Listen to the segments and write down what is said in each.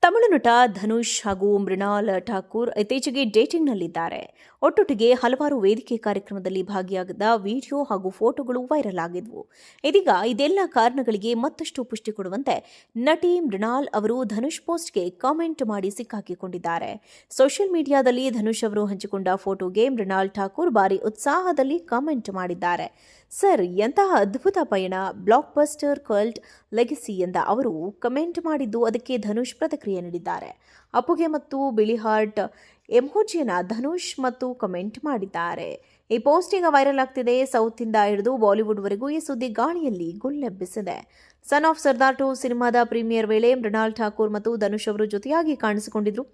ತಮಿಳು ನಟ ಧನುಷ್ ಹಾಗೂ ಮೃಣಾಲ್ ಠಾಕೂರ್ ಇತ್ತೀಚೆಗೆ ಡೇಟಿಂಗ್ನಲ್ಲಿದ್ದಾರೆ. ಒಟ್ಟೊಟ್ಟಿಗೆ ಹಲವಾರು ವೇದಿಕೆ ಕಾರ್ಯಕ್ರಮದಲ್ಲಿ ಭಾಗಿಯಾಗಿದ್ದ ವಿಡಿಯೋ ಹಾಗೂ ಫೋಟೋಗಳು ವೈರಲ್ ಆಗಿದ್ವು. ಇದೀಗ ಇದೆಲ್ಲ ಕಾರಣಗಳಿಗೆ ಮತ್ತಷ್ಟು ಪುಷ್ಟಿ ಕೊಡುವಂತೆ ನಟಿ ಮೃಣಾಲ್ ಅವರು ಧನುಷ್ ಪೋಸ್ಟ್ಗೆ ಕಾಮೆಂಟ್ ಮಾಡಿ ಸಿಕ್ಕಾಕಿಕೊಂಡಿದ್ದಾರೆ. ಸೋಷಿಯಲ್ ಮೀಡಿಯಾದಲ್ಲಿ ಧನುಷ್ ಅವರು ಹಂಚಿಕೊಂಡ ಫೋಟೋಗೆ ಮೃಣಾಲ್ ಠಾಕೂರ್ ಭಾರಿ ಉತ್ಸಾಹದಲ್ಲಿ ಕಾಮೆಂಟ್ ಮಾಡಿದ್ದಾರೆ. ಸರ್, ಎಂತಹ ಅದ್ಭುತ ಪಯಣ, ಬ್ಲಾಕ್ ಬಸ್ಟರ್ ಕಲ್ಟ್ ಲೆಗಸಿ ಎಂದ ಅವರು ಕಮೆಂಟ್ ಮಾಡಿದ್ದು, ಅದಕ್ಕೆ ಧನುಷ್ ಪ್ರತಿಕ್ರಿಯೆ ನೀಡಿದ್ದಾರೆ. ಅಪ್ಪುಗೆ ಮತ್ತು ಬಿಳಿ ಹಾರ್ಟ್ ಎಮೋಜಿಯನ್ನ ಧನುಷ್ ಮತ್ತು ಕಮೆಂಟ್ ಮಾಡಿದ್ದಾರೆ. ಈ ಪೋಸ್ಟ್ ಈಗ ವೈರಲ್ ಆಗ್ತಿದೆ. ಸೌತ್ ಇಂದ ಹಿಡಿದು ಬಾಲಿವುಡ್ವರೆಗೂ ಈ ಸುದ್ದಿ ಗಾಳಿಯಲ್ಲಿ ಗುಲ್ಲೆಬ್ಬಿಸಿದೆ. ಸನ್ ಆಫ್ ಸರ್ದಾರ್ 2 ಸಿನಿಮಾದ ಪ್ರೀಮಿಯರ್ ವೇಳೆ ಮೃಣಾಲ್ ಠಾಕೂರ್ ಮತ್ತು ಧನುಷ್ ಅವರು ಜೊತೆಯಾಗಿ ಕಾಣಿಸಿಕೊಂಡಿದ್ರು.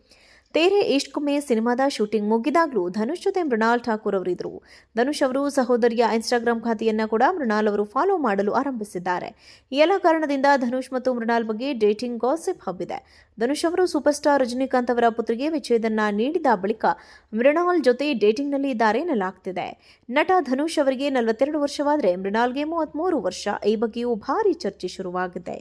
ತೇರೆ ಇಷ್ಟ್ಕೊಮ್ಮೆ ಸಿನಿಮಾದ ಶೂಟಿಂಗ್ ಮುಗಿದಾಗಲೂ ಧನುಷ್ ಜೊತೆ ಮೃಣಾಲ್ ಠಾಕೂರ್ ಅವರಿದ್ದರು. ಧನುಷ್ ಅವರು ಸಹೋದರಿಯ ಇನ್ಸ್ಟಾಗ್ರಾಮ್ ಖಾತೆಯನ್ನ ಕೂಡ ಮೃಣಾಲ್ ಅವರು ಫಾಲೋ ಮಾಡಲು ಆರಂಭಿಸಿದ್ದಾರೆ. ಈ ಎಲ್ಲ ಕಾರಣದಿಂದ ಧನುಷ್ ಮತ್ತು ಮೃಣಾಲ್ ಬಗ್ಗೆ ಡೇಟಿಂಗ್ ಗಾಸಿಪ್ ಹಬ್ಬಿದೆ. ಧನುಷ್ ಅವರು ಸೂಪರ್ ಸ್ಟಾರ್ ರಜನಿಕಾಂತ್ ಅವರ ಪುತ್ರಿಗೆ ವಿಚ್ಛೇದನ ನೀಡಿದ ಬಳಿಕ ಮೃಣಾಲ್ ಜೊತೆ ಡೇಟಿಂಗ್ನಲ್ಲಿ ಇದ್ದಾರೆ ಎನ್ನಲಾಗ್ತಿದೆ. ನಟ ಧನುಷ್ ಅವರಿಗೆ 42 ವರ್ಷವಾದರೆ ಮೃಣಾಲ್ಗೆ 33 ವರ್ಷ. ಈ ಬಗ್ಗೆಯೂ ಭಾರಿ ಚರ್ಚೆ ಶುರುವಾಗಿದೆ.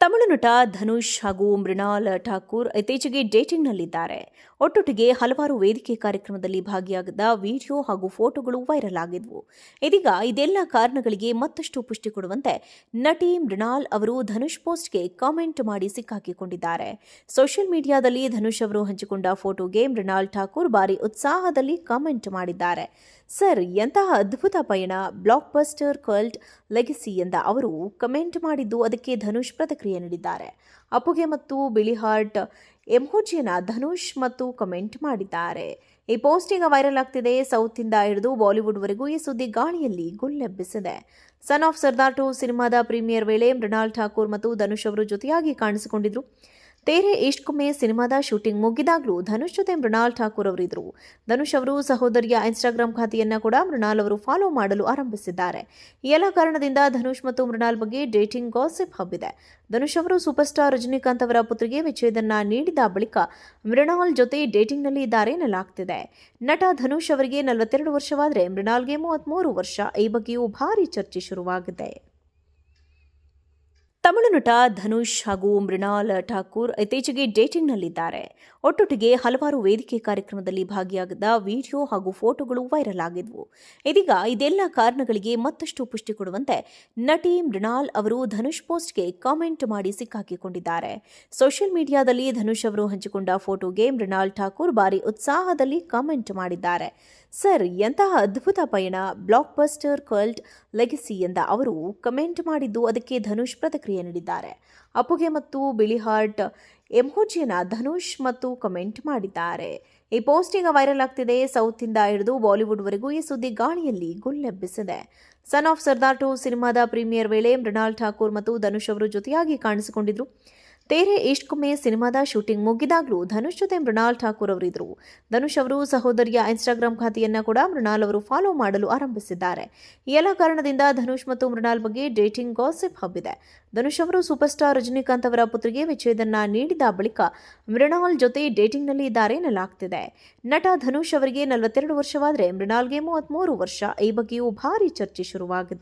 ತಮಿಳು ನಟ ಧನುಷ್ ಹಾಗೂ ಮೃಣಾಲ್ ಠಾಕೂರ್ ಇತ್ತೀಚೆಗೆ ಡೇಟಿಂಗ್ನಲ್ಲಿದ್ದಾರೆ. ಒಟ್ಟೊಟ್ಟಿಗೆ ಹಲವಾರು ವೇದಿಕೆ ಕಾರ್ಯಕ್ರಮದಲ್ಲಿ ಭಾಗಿಯಾಗಿದ್ದ ವಿಡಿಯೋ ಹಾಗೂ ಫೋಟೋಗಳು ವೈರಲ್ ಆಗಿದ್ವು. ಇದೀಗ ಇದೆಲ್ಲ ಕಾರಣಗಳಿಗೆ ಮತ್ತಷ್ಟು ಪುಷ್ಟಿ ಕೊಡುವಂತೆ ನಟಿ ಮೃಣಾಲ್ ಅವರು ಧನುಷ್ ಪೋಸ್ಟ್ಗೆ ಕಾಮೆಂಟ್ ಮಾಡಿ ಸಿಕ್ಕಾಕಿಕೊಂಡಿದ್ದಾರೆ. ಸೋಷಿಯಲ್ ಮೀಡಿಯಾದಲ್ಲಿ ಧನುಷ್ ಅವರು ಹಂಚಿಕೊಂಡ ಫೋಟೋಗೆ ಮೃಣಾಲ್ ಠಾಕೂರ್ ಭಾರಿ ಉತ್ಸಾಹದಲ್ಲಿ ಕಾಮೆಂಟ್ ಮಾಡಿದ್ದಾರೆ. ಸರ್, ಎಂತಹ ಅದ್ಭುತ ಪಯಣ, ಬ್ಲಾಕ್ ಬಸ್ಟರ್ ಕಲ್ಟ್ ಲೆಗಸಿ ಎಂದ ಅವರು ಕಮೆಂಟ್ ಮಾಡಿದ್ದು, ಅದಕ್ಕೆ ಧನುಷ್ ಪ್ರತಿಕ್ರಿಯೆ ನೀಡಿದ್ದಾರೆ. ಅಪ್ಪುಗೆ ಮತ್ತು ಬಿಳಿ ಹಾರ್ಟ್ ಎಮೋಜಿಯನ್ನ ಧನುಷ್ ಮತ್ತು ಕಮೆಂಟ್ ಮಾಡಿದ್ದಾರೆ. ಈ ಪೋಸ್ಟ್ ಈಗ ವೈರಲ್ ಆಗ್ತಿದೆ. ಸೌತ್ ಇಂದ ಹಿಡಿದು ಬಾಲಿವುಡ್ವರೆಗೂ ಈ ಸುದ್ದಿ ಗಾಳಿಯಲ್ಲಿ ಗುಲ್ಲೆಬ್ಬಿಸಿದೆ. ಸನ್ ಆಫ್ ಸರ್ದಾರ್ 2 ಸಿನಿಮಾದ ಪ್ರೀಮಿಯರ್ ವೇಳೆ ಮೃಣಾಲ್ ಠಾಕೂರ್ ಮತ್ತು ಧನುಷ್ ಅವರು ಜೊತೆಯಾಗಿ ಕಾಣಿಸಿಕೊಂಡಿದ್ರು. ತೇರೆ ಇಷ್ಟ್ಕೊಮ್ಮೆ ಸಿನಿಮಾದ ಶೂಟಿಂಗ್ ಮುಗಿದಾಗಲೂ ಧನುಷ್ ಜೊತೆ ಮೃಣಾಲ್ ಠಾಕೂರ್ ಅವರಿದ್ದರು. ಧನುಷ್ ಅವರು ಸಹೋದರಿಯ ಇನ್ಸ್ಟಾಗ್ರಾಮ್ ಖಾತೆಯನ್ನ ಕೂಡ ಮೃಣಾಲ್ ಅವರು ಫಾಲೋ ಮಾಡಲು ಆರಂಭಿಸಿದ್ದಾರೆ. ಈ ಎಲ್ಲ ಕಾರಣದಿಂದ ಧನುಷ್ ಮತ್ತು ಮೃಣಾಲ್ ಬಗ್ಗೆ ಡೇಟಿಂಗ್ ಗಾಸಿಪ್ ಹಬ್ಬಿದೆ. ಧನುಷ್ ಅವರು ಸೂಪರ್ ಸ್ಟಾರ್ ರಜನಿಕಾಂತ್ ಅವರ ಪುತ್ರಿಗೆ ವಿಚ್ಛೇದನ ನೀಡಿದ ಬಳಿಕ ಮೃಣಾಲ್ ಜೊತೆ ಡೇಟಿಂಗ್ನಲ್ಲಿ ಇದ್ದಾರೆ ಎನ್ನಲಾಗ್ತಿದೆ. ನಟ ಧನುಷ್ ಅವರಿಗೆ 42 ವರ್ಷವಾದರೆ ಮೃಣಾಲ್ಗೆ 33 ವರ್ಷ. ಈ ಬಗ್ಗೆಯೂ ಭಾರಿ ಚರ್ಚೆ ಶುರುವಾಗಿದೆ. ತಮಿಳು ನಟ ಧನುಷ್ ಹಾಗೂ ಮೃಣಾಲ್ ಠಾಕೂರ್ ಇತ್ತೀಚೆಗೆ ಡೇಟಿಂಗ್ನಲ್ಲಿದ್ದಾರೆ. ಒಟ್ಟೊಟ್ಟಿಗೆ ಹಲವಾರು ವೇದಿಕೆ ಕಾರ್ಯಕ್ರಮದಲ್ಲಿ ಭಾಗಿಯಾಗಿದ್ದ ವಿಡಿಯೋ ಹಾಗೂ ಫೋಟೋಗಳು ವೈರಲ್ ಆಗಿದ್ವು. ಇದೀಗ ಇದೆಲ್ಲ ಕಾರಣಗಳಿಗೆ ಮತ್ತಷ್ಟು ಪುಷ್ಟಿ ಕೊಡುವಂತೆ ನಟಿ ಮೃಣಾಲ್ ಅವರು ಧನುಷ್ ಪೋಸ್ಟ್ಗೆ ಕಾಮೆಂಟ್ ಮಾಡಿ ಸಿಕ್ಕಾಕಿಕೊಂಡಿದ್ದಾರೆ. ಸೋಷಿಯಲ್ ಮೀಡಿಯಾದಲ್ಲಿ ಧನುಷ್ ಅವರು ಹಂಚಿಕೊಂಡ ಫೋಟೋಗೆ ಮೃಣಾಲ್ ಠಾಕೂರ್ ಭಾರಿ ಉತ್ಸಾಹದಲ್ಲಿ ಕಾಮೆಂಟ್ ಮಾಡಿದ್ದಾರೆ. ಸರ್, ಎಂತಹ ಅದ್ಭುತ ಪಯಣ, ಬ್ಲಾಕ್ ಬಸ್ಟರ್ ಕಲ್ಟ್ ಲೆಗಸಿ ಎಂದ ಅವರು ಕಮೆಂಟ್ ಮಾಡಿದ್ದು, ಅದಕ್ಕೆ ಧನುಷ್ ಪ್ರತಿಕ್ರಿಯೆ ನೀಡಿದ್ದಾರೆ. ಅಪ್ಪುಗೆ ಮತ್ತು ಬಿಳಿ ಹಾರ್ಟ್ ಎಮೋಜಿಯನ್ನ ಧನುಷ್ ಮತ್ತು ಕಮೆಂಟ್ ಮಾಡಿದ್ದಾರೆ. ಈ ಪೋಸ್ಟ್ ಈಗ ವೈರಲ್ ಆಗ್ತಿದೆ. ಸೌತ್ ಇಂದ ಹಿಡಿದು ಬಾಲಿವುಡ್ವರೆಗೂ ಈ ಸುದ್ದಿ ಗಾಳಿಯಲ್ಲಿ ಗುಲ್ಲೆಬ್ಬಿಸಿದೆ. ಸನ್ ಆಫ್ ಸರ್ದಾರ್ 2 ಸಿನಿಮಾದ ಪ್ರೀಮಿಯರ್ ವೇಳೆ ಮೃಣಾಲ್ ಠಾಕೂರ್ ಮತ್ತು ಧನುಷ್ ಅವರು ಜೊತೆಯಾಗಿ ಕಾಣಿಸಿಕೊಂಡಿದ್ರು. ತೇರೆ ಇಷ್ಟ್ಕೊಮ್ಮೆ ಸಿನಿಮಾದ ಶೂಟಿಂಗ್ ಮುಗಿದಾಗಲೂ ಧನುಷ್ ಜೊತೆ ಮೃಣಾಲ್ ಠಾಕೂರ್ ಅವರಿದ್ದರು. ಧನುಷ್ ಅವರು ಸಹೋದರಿಯ ಇನ್ಸ್ಟಾಗ್ರಾಮ್ ಖಾತೆಯನ್ನ ಕೂಡ ಮೃಣಾಲ್ ಅವರು ಫಾಲೋ ಮಾಡಲು ಆರಂಭಿಸಿದ್ದಾರೆ. ಈ ಎಲ್ಲ ಕಾರಣದಿಂದ ಧನುಷ್ ಮತ್ತು ಮೃಣಾಲ್ ಬಗ್ಗೆ ಡೇಟಿಂಗ್ ಗಾಸಿಪ್ ಹಬ್ಬಿದೆ. ಧನುಷ್ ಅವರು ಸೂಪರ್ ಸ್ಟಾರ್ ರಜನಿಕಾಂತ್ ಅವರ ಪುತ್ರಿಗೆ ವಿಚ್ಛೇದನ ನೀಡಿದ ಬಳಿಕ ಮೃಣಾಲ್ ಜೊತೆ ಡೇಟಿಂಗ್ನಲ್ಲಿ ಇದ್ದಾರೆ ಎನ್ನಲಾಗ್ತಿದೆ. ನಟ ಧನುಷ್ ಅವರಿಗೆ 42 ವರ್ಷವಾದರೆ ಮೃಣಾಲ್ಗೆ 33 ವರ್ಷ. ಈ ಬಗ್ಗೆಯೂ ಭಾರಿ ಚರ್ಚೆ ಶುರುವಾಗಿದೆ.